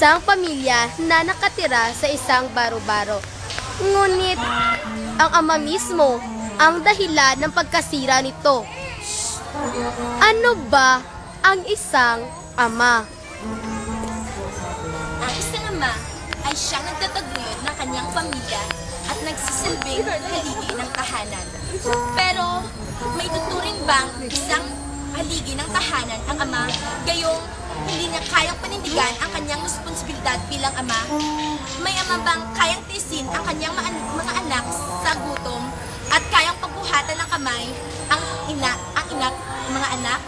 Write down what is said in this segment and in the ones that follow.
Isang pamilya na nakatira sa isang baro-baro. Ngunit, ang ama mismo ang dahilan ng pagkasira nito. Ano ba ang isang ama? Ang isang ama ay siyang nagtataguyod ng kanyang pamilya at nagsisilbing haligi ng tahanan. Pero, may tuturing bang isang haligi ng tahanan ang ama, gayong hindi niya kayang panindigan ang kanyang responsibilidad bilang ama? May ama bang kayang tiisin ang kanyang mga anak sa gutom at kayang pagbuhatan ng kamay ang ina, mga anak?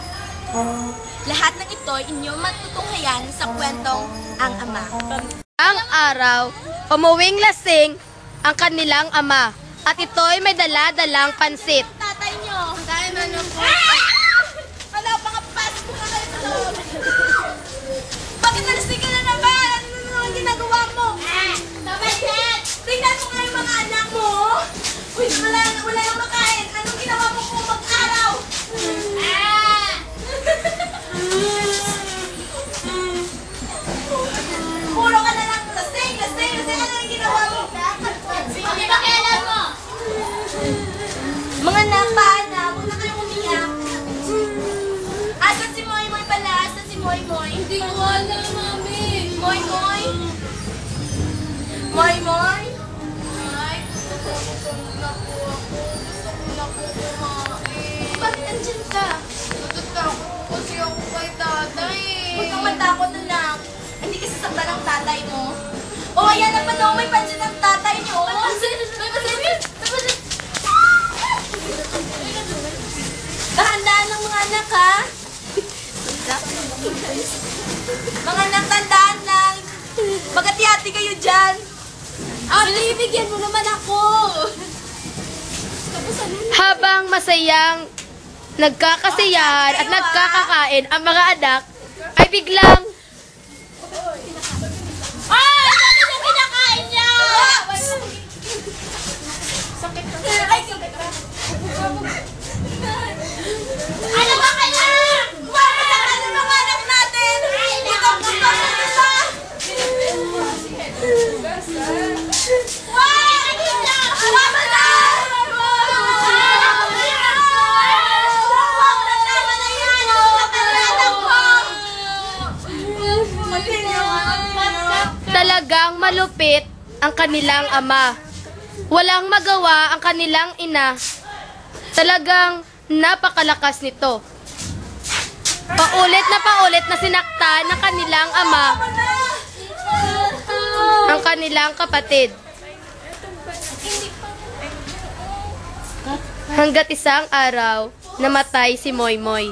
Lahat ng ito inyong matutunghayan sa kwentong Ang Ama. Ang araw, umuwing lasing ang kanilang ama at ito'y may dala-dalang pansit. Tatay nyo! Dahil ano po? Wala pa nga pasok na kayo sa loob! Bakit nalasing ka na naman? Ano naman ginagawa mo? Nabasit! Tingnan mo nga yung mga anak mo! Uy, wala yung makain! Anong ginawa mo kung mag-araw? Puro ka na lang lasing! Ano yung ginawa mo? Hindi ba kailan mo? Mga napana, huwag na kayong umiyak. Asan si Moy Moy pala? Asan si Moy Moy? Hindi ko alam, mami. Moy Moy? Moy Moy? Ay, gusto na po ako. Gusto ko na po kumain. Bakit andyan ka? Natatakot po kasi ako kay tatay. Huwag kang matakot na lang. Hindi kasi sabda ng tatay mo. O, ayan na pa daw. May pansin ng tatay niyo. May pansin! Dahan-dahan ng mga anak, ha? Mga anak, tandaan lang. Magati-hati kayo dyan. Bibigyan mo naman ako. Habang masayang nagkakasiyahan at nagkakakain ang mga anak, ay biglang Bakit yung kinakain niya? Sakit ka. Ano ba kaya? Kumapit ang mga anak natin! Ito ang gusto nila! Wow! Tama na! Tama na yan! Anak ko! talagang malupit ang kanilang ama. Walang magawa ang kanilang ina. Talagang napakalakas nito. Paulit na sinaktan ng kanilang ama ang kanilang kapatid. Hanggat isang araw, namatay si Moy Moy.